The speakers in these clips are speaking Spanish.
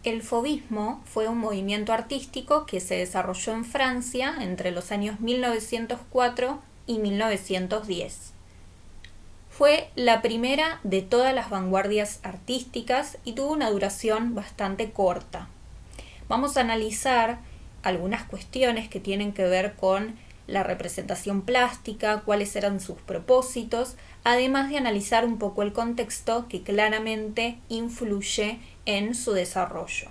El fauvismo fue un movimiento artístico que se desarrolló en Francia entre los años 1904 y 1910. Fue la primera de todas las vanguardias artísticas y tuvo una duración bastante corta. Vamos a analizar algunas cuestiones que tienen que ver con la representación plástica, cuáles eran sus propósitos, además de analizar un poco el contexto que claramente influye en su desarrollo.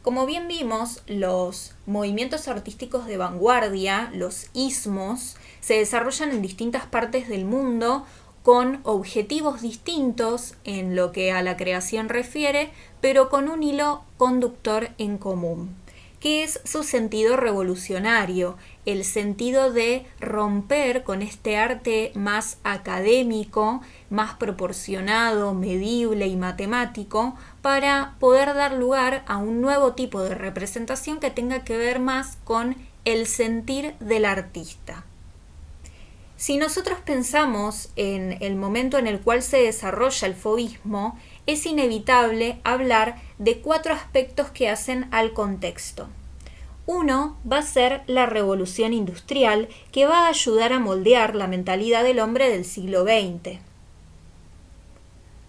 Como bien vimos, los movimientos artísticos de vanguardia, los ismos, se desarrollan en distintas partes del mundo con objetivos distintos en lo que a la creación refiere, pero con un hilo conductor en común, que es su sentido revolucionario, el sentido de romper con este arte más académico, más proporcionado, medible y matemático, para poder dar lugar a un nuevo tipo de representación que tenga que ver más con el sentir del artista. Si nosotros pensamos en el momento en el cual se desarrolla el fauvismo, es inevitable hablar de 4 aspectos que hacen al contexto. Uno va a ser la revolución industrial, que va a ayudar a moldear la mentalidad del hombre del siglo XX.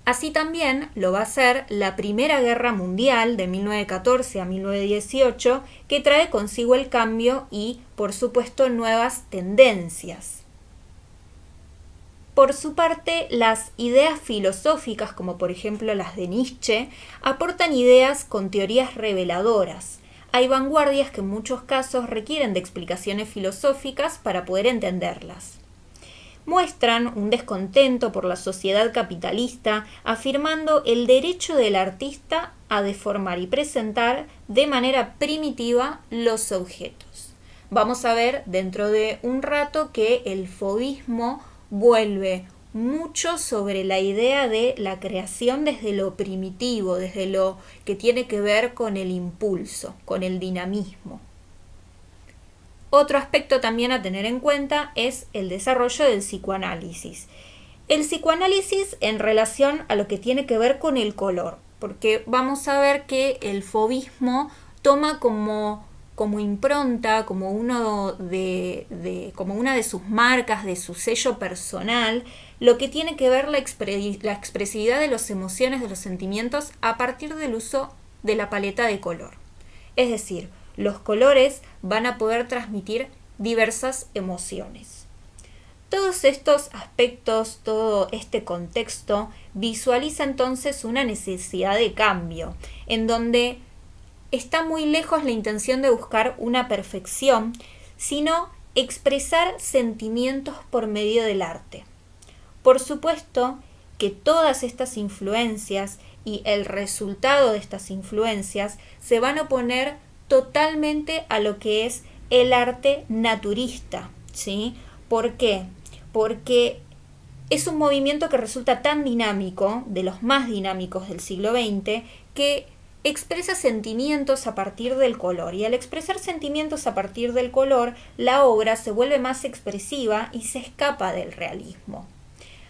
Así también lo va a ser la Primera Guerra Mundial de 1914 a 1918, que trae consigo el cambio y, por supuesto, nuevas tendencias. Por su parte, las ideas filosóficas, como por ejemplo las de Nietzsche, aportan ideas con teorías reveladoras. Hay vanguardias que en muchos casos requieren de explicaciones filosóficas para poder entenderlas. Muestran un descontento por la sociedad capitalista, afirmando el derecho del artista a deformar y presentar de manera primitiva los objetos. Vamos a ver dentro de un rato que el fauvismo vuelve mucho sobre la idea de la creación desde lo primitivo, desde lo que tiene que ver con el impulso, con el dinamismo. Otro aspecto también a tener en cuenta es el desarrollo del psicoanálisis. El psicoanálisis en relación a lo que tiene que ver con el color, porque vamos a ver que el fauvismo toma como impronta, como una de sus marcas, de su sello personal, lo que tiene que ver la expresividad de las emociones, de los sentimientos a partir del uso de la paleta de color. Es decir, los colores van a poder transmitir diversas emociones. Todos estos aspectos, todo este contexto visualiza entonces una necesidad de cambio, en donde está muy lejos la intención de buscar una perfección, sino expresar sentimientos por medio del arte. Por supuesto que todas estas influencias y el resultado de estas influencias se van a oponer totalmente a lo que es el arte naturista, ¿sí? ¿Por qué? Porque es un movimiento que resulta tan dinámico, de los más dinámicos del siglo XX, que expresa sentimientos a partir del color, y al expresar sentimientos a partir del color, la obra se vuelve más expresiva y se escapa del realismo.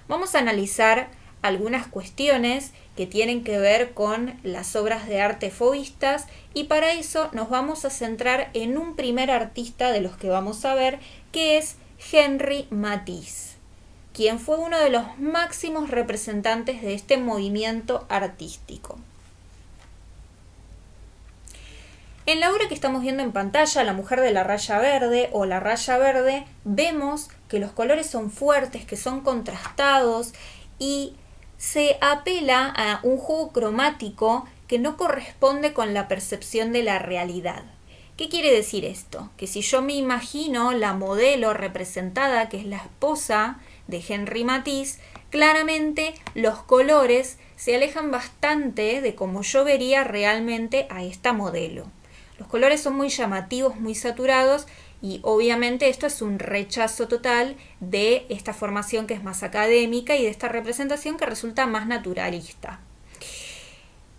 Vamos a analizar algunas cuestiones que tienen que ver con las obras de arte fauvistas, y para eso nos vamos a centrar en un primer artista de los que vamos a ver, que es Henri Matisse, quien fue uno de los máximos representantes de este movimiento artístico. En la obra que estamos viendo en pantalla, La mujer de la raya verde o La raya verde, vemos que los colores son fuertes, que son contrastados, y se apela a un juego cromático que no corresponde con la percepción de la realidad. ¿Qué quiere decir esto? Que si yo me imagino la modelo representada, que es la esposa de Henri Matisse, claramente los colores se alejan bastante de cómo yo vería realmente a esta modelo. Los colores son muy llamativos, muy saturados, y obviamente esto es un rechazo total de esta formación que es más académica y de esta representación que resulta más naturalista.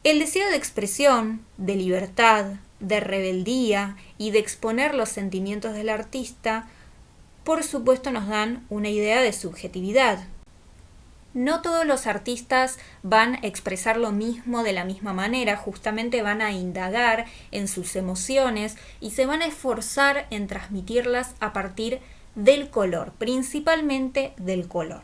El deseo de expresión, de libertad, de rebeldía y de exponer los sentimientos del artista, por supuesto nos dan una idea de subjetividad. No todos los artistas van a expresar lo mismo de la misma manera, justamente van a indagar en sus emociones y se van a esforzar en transmitirlas a partir del color, principalmente del color.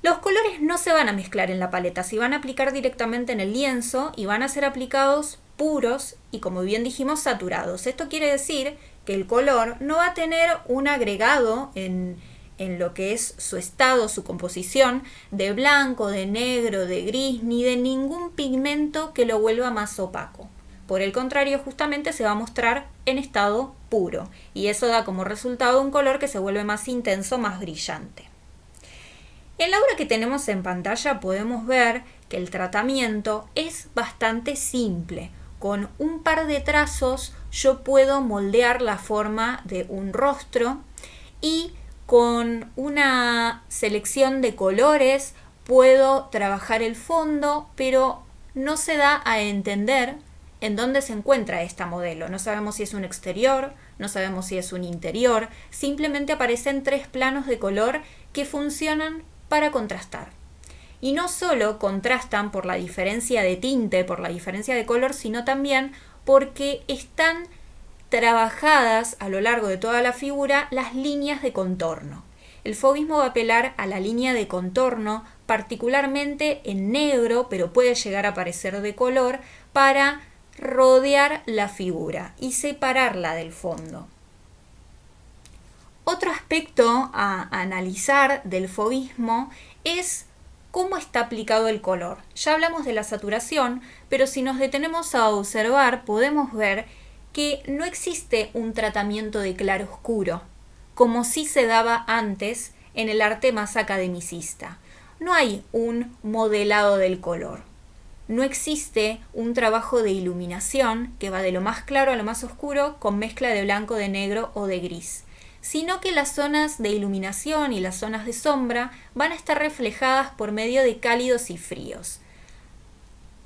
Los colores no se van a mezclar en la paleta, se van a aplicar directamente en el lienzo y van a ser aplicados puros y, como bien dijimos, saturados. Esto quiere decir que el color no va a tener un agregado en lo que es su estado, su composición, de blanco, de negro, de gris, ni de ningún pigmento que lo vuelva más opaco. Por el contrario, justamente se va a mostrar en estado puro y eso da como resultado un color que se vuelve más intenso, más brillante. En la obra que tenemos en pantalla podemos ver que el tratamiento es bastante simple. Con un par de trazos yo puedo moldear la forma de un rostro y con una selección de colores puedo trabajar el fondo, pero no se da a entender en dónde se encuentra esta modelo. No sabemos si es un exterior, no sabemos si es un interior, simplemente aparecen 3 planos de color que funcionan para contrastar. Y no solo contrastan por la diferencia de tinte, por la diferencia de color, sino también porque están trabajadas a lo largo de toda la figura las líneas de contorno. El fauvismo va a apelar a la línea de contorno, particularmente en negro, pero puede llegar a aparecer de color, para rodear la figura y separarla del fondo. Otro aspecto a analizar del fauvismo es cómo está aplicado el color. Ya hablamos de la saturación, pero si nos detenemos a observar podemos ver que no existe un tratamiento de claroscuro, como sí se daba antes en el arte más academicista. No hay un modelado del color. No existe un trabajo de iluminación que va de lo más claro a lo más oscuro con mezcla de blanco, de negro o de gris, sino que las zonas de iluminación y las zonas de sombra van a estar reflejadas por medio de cálidos y fríos.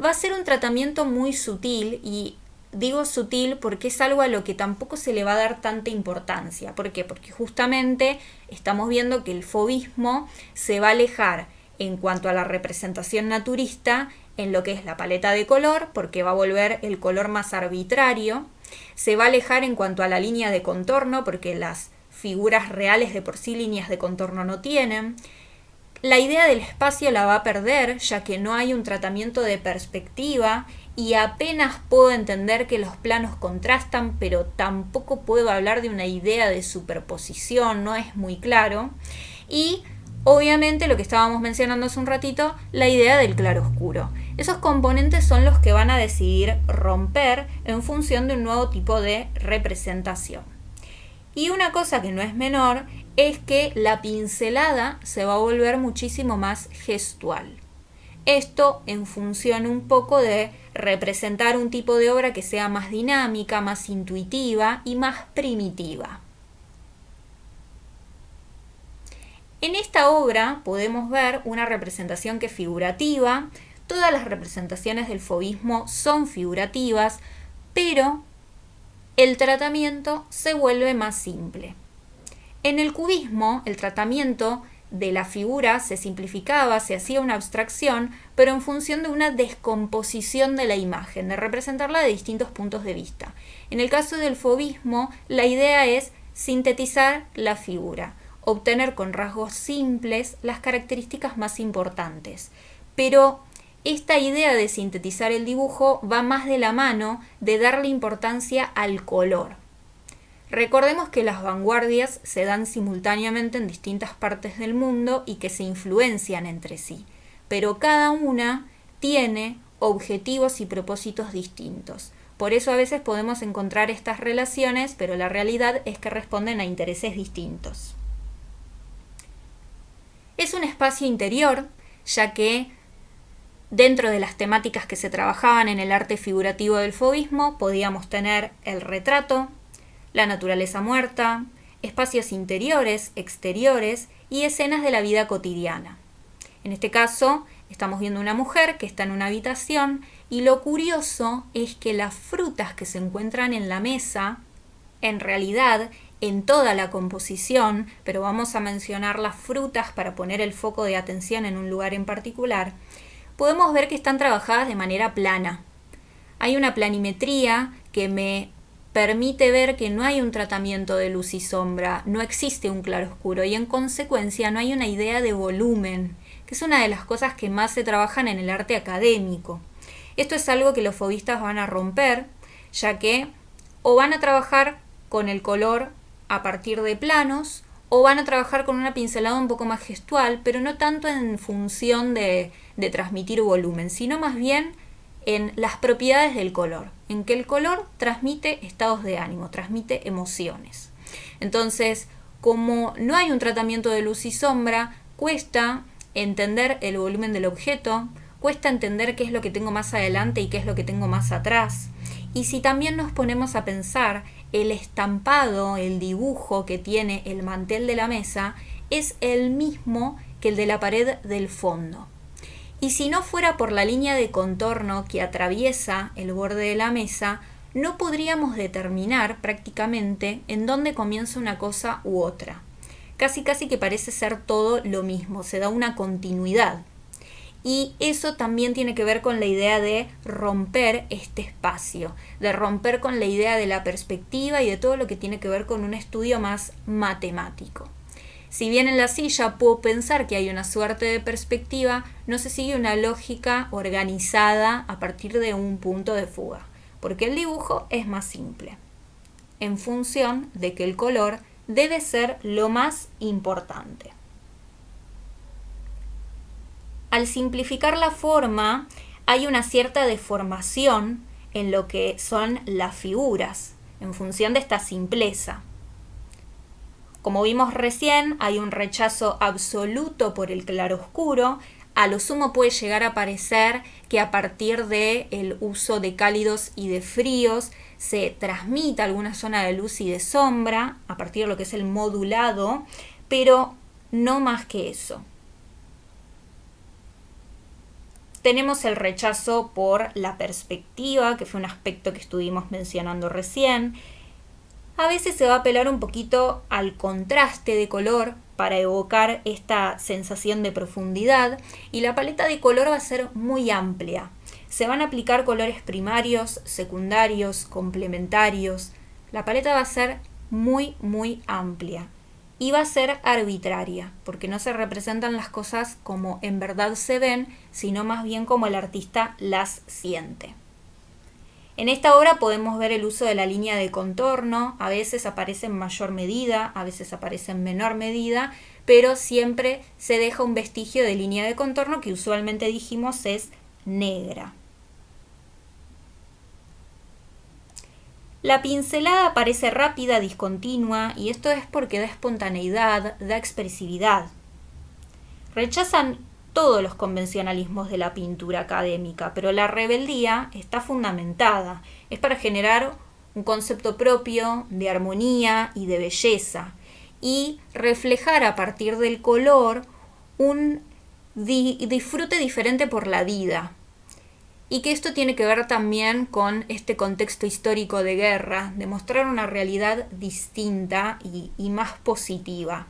Va a ser un tratamiento muy sutil y digo sutil porque es algo a lo que tampoco se le va a dar tanta importancia. ¿Por qué? Porque justamente estamos viendo que el fauvismo se va a alejar en cuanto a la representación naturista en lo que es la paleta de color, porque va a volver el color más arbitrario. Se va a alejar en cuanto a la línea de contorno, porque las figuras reales de por sí líneas de contorno no tienen. La idea del espacio la va a perder, ya que no hay un tratamiento de perspectiva y apenas puedo entender que los planos contrastan, pero tampoco puedo hablar de una idea de superposición, no es muy claro. Y obviamente lo que estábamos mencionando hace un ratito, la idea del claroscuro. Esos componentes son los que van a decidir romper en función de un nuevo tipo de representación. Y una cosa que no es menor es que la pincelada se va a volver muchísimo más gestual. Esto en función un poco de representar un tipo de obra que sea más dinámica, más intuitiva y más primitiva. En esta obra podemos ver una representación que es figurativa. Todas las representaciones del fauvismo son figurativas, pero el tratamiento se vuelve más simple. En el cubismo, el tratamiento de la figura se simplificaba, se hacía una abstracción, pero en función de una descomposición de la imagen, de representarla de distintos puntos de vista. En el caso del fauvismo, la idea es sintetizar la figura, obtener con rasgos simples las características más importantes. Pero esta idea de sintetizar el dibujo va más de la mano de darle importancia al color. Recordemos que las vanguardias se dan simultáneamente en distintas partes del mundo y que se influencian entre sí, pero cada una tiene objetivos y propósitos distintos. Por eso a veces podemos encontrar estas relaciones, pero la realidad es que responden a intereses distintos. Es un espacio interior, ya que dentro de las temáticas que se trabajaban en el arte figurativo del fauvismo podíamos tener el retrato, la naturaleza muerta, espacios interiores, exteriores y escenas de la vida cotidiana. En este caso, estamos viendo una mujer que está en una habitación y lo curioso es que las frutas que se encuentran en la mesa, en realidad, en toda la composición, pero vamos a mencionar las frutas para poner el foco de atención en un lugar en particular, podemos ver que están trabajadas de manera plana. Hay una planimetría que me permite ver que no hay un tratamiento de luz y sombra, no existe un claroscuro y en consecuencia no hay una idea de volumen, que es una de las cosas que más se trabajan en el arte académico. Esto es algo que los fauvistas van a romper, ya que o van a trabajar con el color a partir de planos, o van a trabajar con una pincelada un poco más gestual, pero no tanto en función de transmitir volumen, sino más bien en las propiedades del color, en que el color transmite estados de ánimo, transmite emociones. Entonces, como no hay un tratamiento de luz y sombra, cuesta entender el volumen del objeto, cuesta entender qué es lo que tengo más adelante y qué es lo que tengo más atrás. Y si también nos ponemos a pensar, el estampado, el dibujo que tiene el mantel de la mesa es el mismo que el de la pared del fondo. Y si no fuera por la línea de contorno que atraviesa el borde de la mesa, no podríamos determinar prácticamente en dónde comienza una cosa u otra. Casi que parece ser todo lo mismo, se da una continuidad. Y eso también tiene que ver con la idea de romper este espacio, de romper con la idea de la perspectiva y de todo lo que tiene que ver con un estudio más matemático. Si bien en la silla puedo pensar que hay una suerte de perspectiva, no se sigue una lógica organizada a partir de un punto de fuga, porque el dibujo es más simple, en función de que el color debe ser lo más importante. Al simplificar la forma, hay una cierta deformación en lo que son las figuras, en función de esta simpleza. Como vimos recién, hay un rechazo absoluto por el claroscuro. A lo sumo puede llegar a parecer que a partir del uso de cálidos y de fríos se transmite alguna zona de luz y de sombra, a partir de lo que es el modulado, pero no más que eso. Tenemos el rechazo por la perspectiva, que fue un aspecto que estuvimos mencionando recién. A veces se va a apelar un poquito al contraste de color para evocar esta sensación de profundidad y la paleta de color va a ser muy amplia. Se van a aplicar colores primarios, secundarios, complementarios. La paleta va a ser muy amplia y va a ser arbitraria, porque no se representan las cosas como en verdad se ven, sino más bien como el artista las siente. En esta obra podemos ver el uso de la línea de contorno, a veces aparece en mayor medida, a veces aparece en menor medida, pero siempre se deja un vestigio de línea de contorno que usualmente dijimos es negra. La pincelada parece rápida, discontinua, y esto es porque da espontaneidad, da expresividad. Rechazan todos los convencionalismos de la pintura académica, pero la rebeldía está fundamentada. Es para generar un concepto propio de armonía y de belleza y reflejar a partir del color un disfrute diferente por la vida. Y que esto tiene que ver también con este contexto histórico de guerra, de mostrar una realidad distinta y más positiva.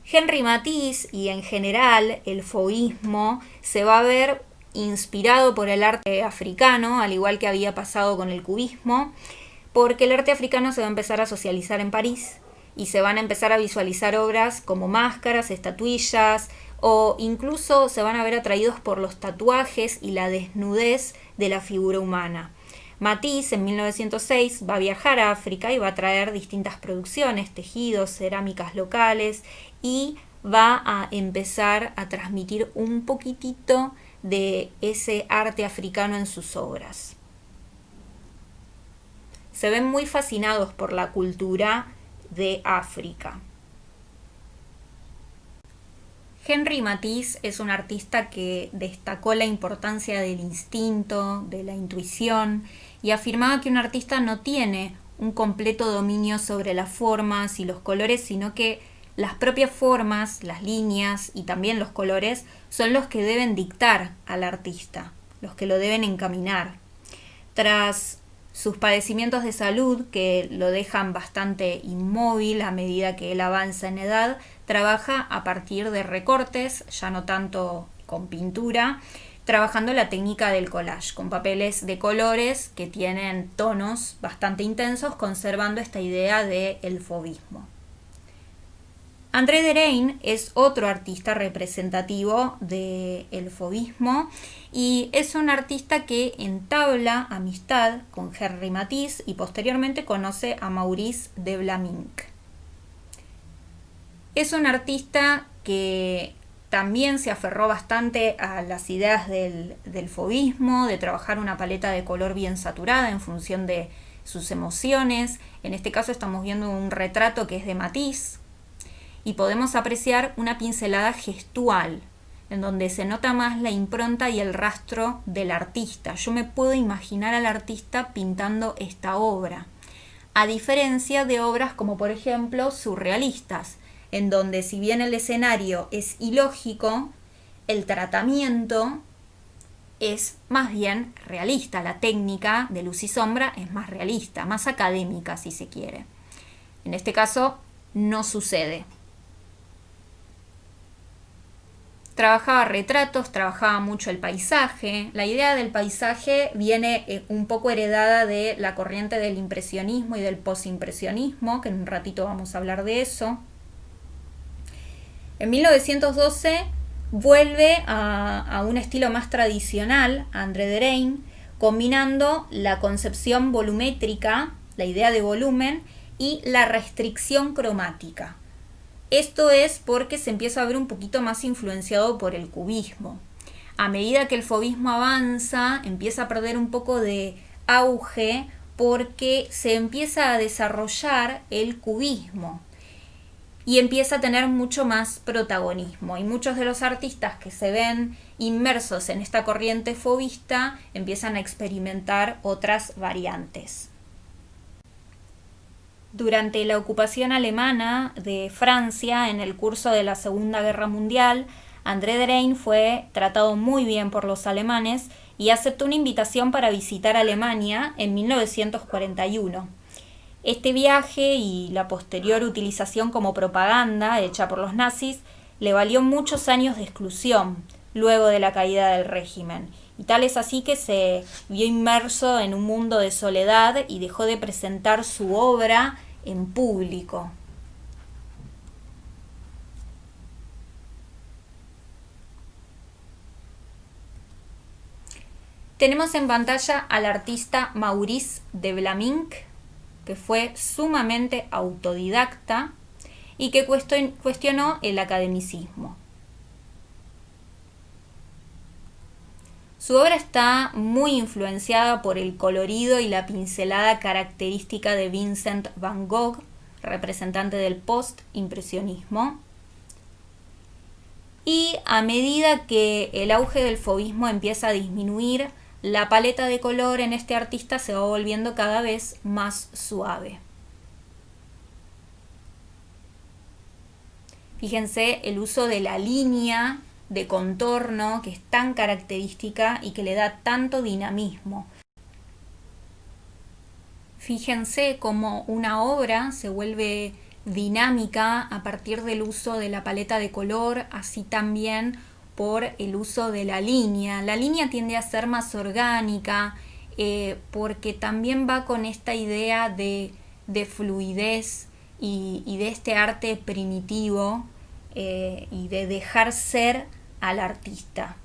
Henri Matisse y en general el fauvismo se va a ver inspirado por el arte africano, al igual que había pasado con el cubismo, porque el arte africano se va a empezar a socializar en París y se van a empezar a visualizar obras como máscaras, estatuillas o incluso se van a ver atraídos por los tatuajes y la desnudez de la figura humana. Matisse en 1906 va a viajar a África y va a traer distintas producciones, tejidos, cerámicas locales y va a empezar a transmitir un poquitito de ese arte africano en sus obras. Se ven muy fascinados por la cultura de África. Henri Matisse es un artista que destacó la importancia del instinto, de la intuición y afirmaba que un artista no tiene un completo dominio sobre las formas y los colores, sino que las propias formas, las líneas y también los colores son los que deben dictar al artista, los que lo deben encaminar. Tras sus padecimientos de salud, que lo dejan bastante inmóvil a medida que él avanza en edad, trabaja a partir de recortes, ya no tanto con pintura, trabajando la técnica del collage, con papeles de colores que tienen tonos bastante intensos, conservando esta idea del fauvismo. André Derain es otro artista representativo del fauvismo y es un artista que entabla amistad con Henri Matisse y posteriormente conoce a Maurice de Vlaminck. Es un artista que también se aferró bastante a las ideas del fauvismo, de trabajar una paleta de color bien saturada en función de sus emociones. En este caso estamos viendo un retrato que es de Matisse, y podemos apreciar una pincelada gestual, en donde se nota más la impronta y el rastro del artista. Yo me puedo imaginar al artista pintando esta obra, a diferencia de obras como por ejemplo surrealistas, en donde si bien el escenario es ilógico, el tratamiento es más bien realista. La técnica de luz y sombra es más realista, más académica si se quiere. En este caso no sucede. Trabajaba retratos, trabajaba mucho el paisaje. La idea del paisaje viene un poco heredada de la corriente del impresionismo y del postimpresionismo, que en un ratito vamos a hablar de eso. En 1912 vuelve a un estilo más tradicional, André Derain, combinando la concepción volumétrica, la idea de volumen, y la restricción cromática. Esto es porque se empieza a ver un poquito más influenciado por el cubismo. A medida que el fauvismo avanza, empieza a perder un poco de auge porque se empieza a desarrollar el cubismo y empieza a tener mucho más protagonismo. Y muchos de los artistas que se ven inmersos en esta corriente fauvista empiezan a experimentar otras variantes. Durante la ocupación alemana de Francia en el curso de la Segunda Guerra Mundial, André Derain fue tratado muy bien por los alemanes y aceptó una invitación para visitar Alemania en 1941. Este viaje y la posterior utilización como propaganda hecha por los nazis le valió muchos años de exclusión luego de la caída del régimen. Y tal es así que se vio inmerso en un mundo de soledad y dejó de presentar su obra en público. Tenemos en pantalla al artista Maurice de Vlaminck, que fue sumamente autodidacta y que cuestionó el academicismo. Su obra está muy influenciada por el colorido y la pincelada característica de Vincent van Gogh, representante del post-impresionismo. Y a medida que el auge del fauvismo empieza a disminuir, la paleta de color en este artista se va volviendo cada vez más suave. Fíjense el uso de la línea de contorno que es tan característica y que le da tanto dinamismo. Fíjense cómo una obra se vuelve dinámica a partir del uso de la paleta de color, así también por el uso de la línea. La línea tiende a ser más orgánica porque también va con esta idea de fluidez y de este arte primitivo y de dejar ser al artista.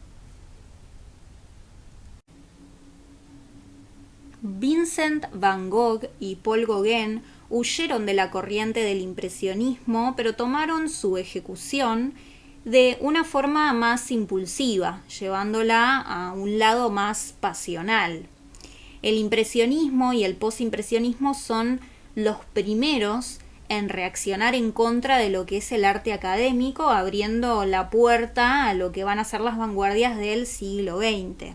Vincent van Gogh y Paul Gauguin huyeron de la corriente del impresionismo, pero tomaron su ejecución de una forma más impulsiva, llevándola a un lado más pasional. El impresionismo y el postimpresionismo son los primeros en reaccionar en contra de lo que es el arte académico, abriendo la puerta a lo que van a ser las vanguardias del siglo XX.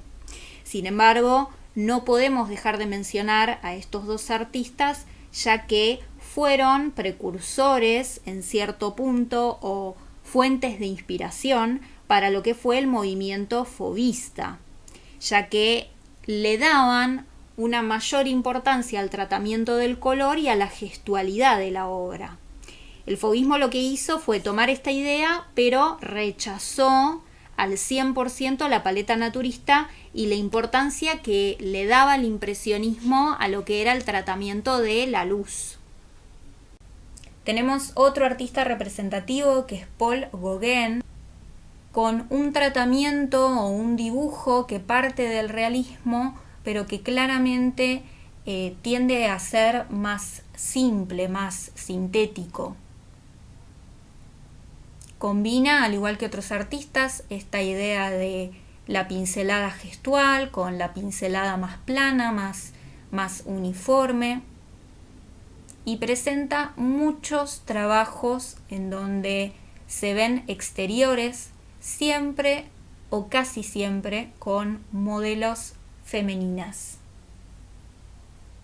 Sin embargo, no podemos dejar de mencionar a estos dos artistas, ya que fueron precursores en cierto punto o fuentes de inspiración para lo que fue el movimiento fauvista, ya que le daban una mayor importancia al tratamiento del color y a la gestualidad de la obra. El fauvismo lo que hizo fue tomar esta idea, pero rechazó al 100% la paleta naturista y la importancia que le daba el impresionismo a lo que era el tratamiento de la luz. Tenemos otro artista representativo que es Paul Gauguin, con un tratamiento o un dibujo que parte del realismo, pero que claramente tiende a ser más simple, más sintético. Combina, al igual que otros artistas, esta idea de la pincelada gestual con la pincelada más plana, más uniforme, y presenta muchos trabajos en donde se ven exteriores, siempre o casi siempre con modelos femeninas.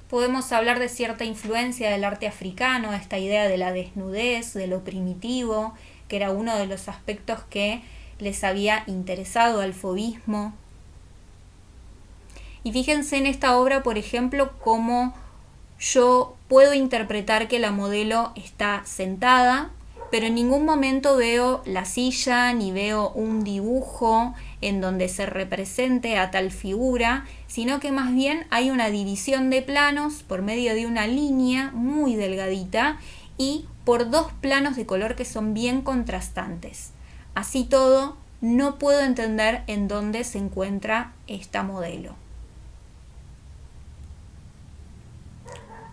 Podemos hablar de cierta influencia del arte africano, esta idea de la desnudez, de lo primitivo, que era uno de los aspectos que les había interesado al fauvismo. Y fíjense en esta obra, por ejemplo, cómo yo puedo interpretar que la modelo está sentada, pero en ningún momento veo la silla ni veo un dibujo en donde se represente a tal figura, sino que más bien hay una división de planos por medio de una línea muy delgadita y por dos planos de color que son bien contrastantes. Así todo, no puedo entender en dónde se encuentra esta modelo.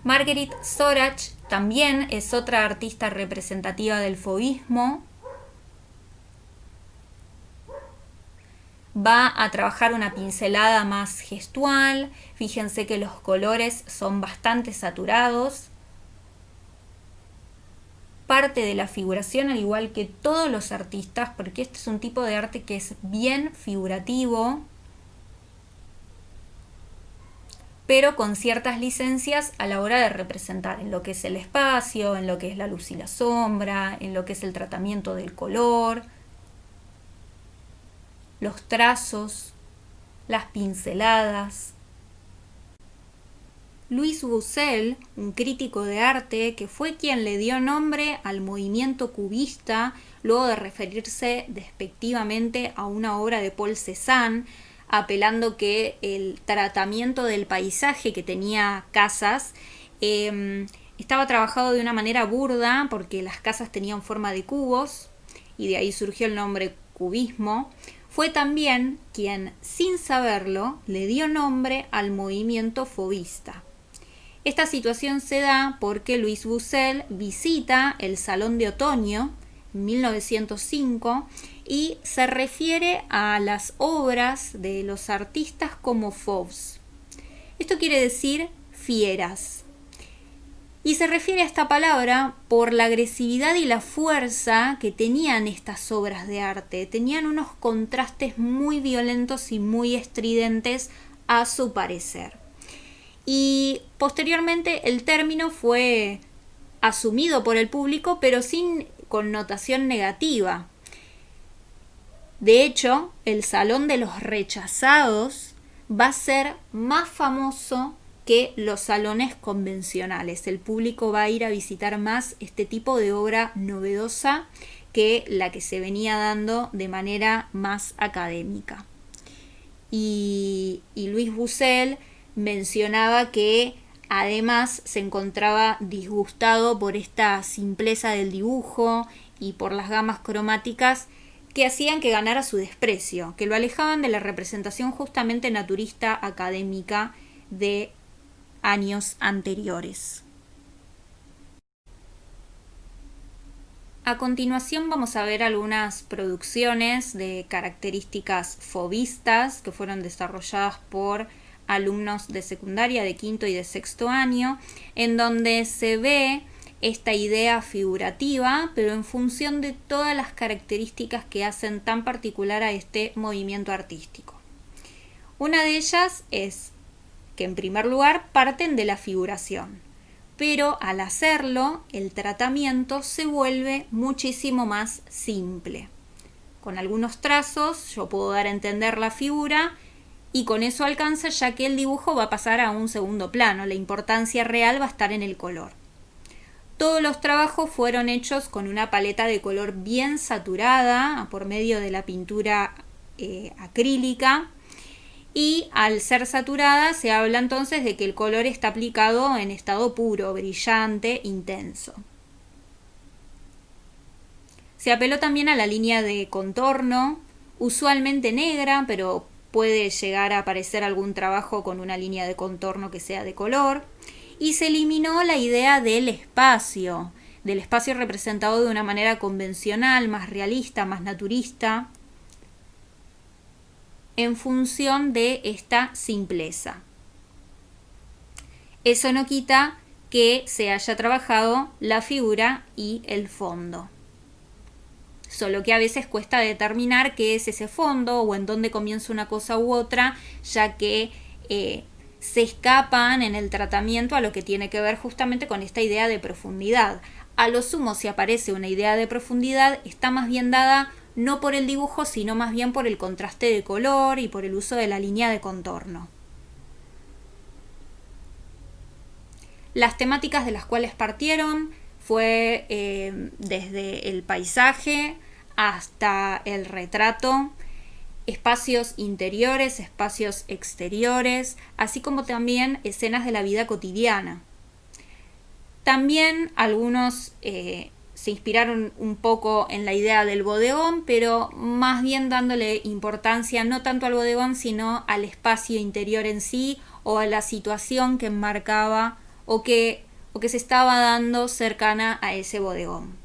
Marguerite Sorach también es otra artista representativa del fauvismo. Va a trabajar una pincelada más gestual. Fíjense que los colores son bastante saturados. Parte de la figuración, al igual que todos los artistas, porque este es un tipo de arte que es bien figurativo, pero con ciertas licencias a la hora de representar en lo que es el espacio, en lo que es la luz y la sombra, en lo que es el tratamiento del color, los trazos, las pinceladas. Louis Bussell, un crítico de arte que fue quien le dio nombre al movimiento cubista, luego de referirse despectivamente a una obra de Paul Cézanne, apelando que el tratamiento del paisaje, que tenía casas, estaba trabajado de una manera burda porque las casas tenían forma de cubos y de ahí surgió el nombre cubismo. Fue también quien, sin saberlo, le dio nombre al movimiento fauvista. Esta situación se da porque Louis Bussell visita el Salón de Otoño en 1905 y se refiere a las obras de los artistas como fauves. Esto quiere decir fieras. Y se refiere a esta palabra por la agresividad y la fuerza que tenían estas obras de arte. Tenían unos contrastes muy violentos y muy estridentes a su parecer. Y posteriormente el término fue asumido por el público, pero sin connotación negativa. De hecho, el Salón de los Rechazados va a ser más famoso que los salones convencionales. El público va a ir a visitar más este tipo de obra novedosa que la que se venía dando de manera más académica. Y Louis Bussell mencionaba que además se encontraba disgustado por esta simpleza del dibujo y por las gamas cromáticas que hacían que ganara su desprecio, que lo alejaban de la representación justamente naturista académica de años anteriores. A continuación vamos a ver algunas producciones de características fauvistas que fueron desarrolladas por alumnos de secundaria, de quinto y de sexto año, en donde se ve esta idea figurativa, pero en función de todas las características que hacen tan particular a este movimiento artístico. Una de ellas es que en primer lugar parten de la figuración, pero al hacerlo el tratamiento se vuelve muchísimo más simple. Con algunos trazos yo puedo dar a entender la figura y con eso alcanza, ya que el dibujo va a pasar a un segundo plano, la importancia real va a estar en el color. Todos los trabajos fueron hechos con una paleta de color bien saturada por medio de la pintura acrílica, y al ser saturada se habla entonces de que el color está aplicado en estado puro, brillante, intenso. Se apeló también a la línea de contorno, usualmente negra, pero puede llegar a aparecer algún trabajo con una línea de contorno que sea de color, y se eliminó la idea del espacio representado de una manera convencional, más realista, más naturista, en función de esta simpleza. Eso no quita que se haya trabajado la figura y el fondo. Solo que a veces cuesta determinar qué es ese fondo o en dónde comienza una cosa u otra, ya que se escapan en el tratamiento a lo que tiene que ver justamente con esta idea de profundidad. A lo sumo, si aparece una idea de profundidad, está más bien dada no por el dibujo, sino más bien por el contraste de color y por el uso de la línea de contorno. Las temáticas de las cuales partieron fue desde el paisaje hasta el retrato, espacios interiores, espacios exteriores, así como también escenas de la vida cotidiana. También algunos se inspiraron un poco en la idea del bodegón, pero más bien dándole importancia no tanto al bodegón, sino al espacio interior en sí, o a la situación que enmarcaba o que se estaba dando cercana a ese bodegón.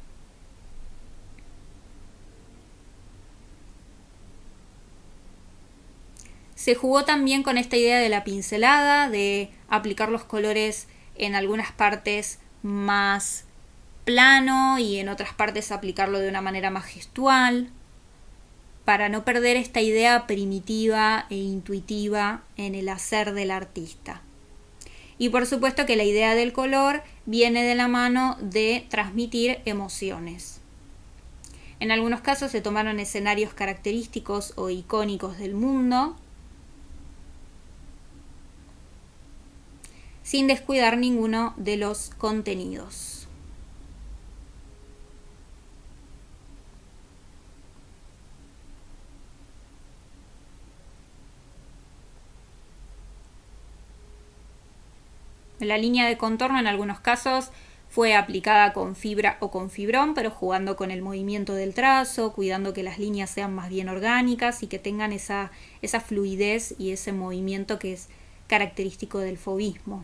Se jugó también con esta idea de la pincelada, de aplicar los colores en algunas partes más plano y en otras partes aplicarlo de una manera más gestual, para no perder esta idea primitiva e intuitiva en el hacer del artista. Y por supuesto que la idea del color viene de la mano de transmitir emociones. En algunos casos se tomaron escenarios característicos o icónicos del mundo, sin descuidar ninguno de los contenidos. La línea de contorno en algunos casos fue aplicada con fibra o con fibrón, pero jugando con el movimiento del trazo, cuidando que las líneas sean más bien orgánicas y que tengan esa fluidez y ese movimiento que es característico del fauvismo.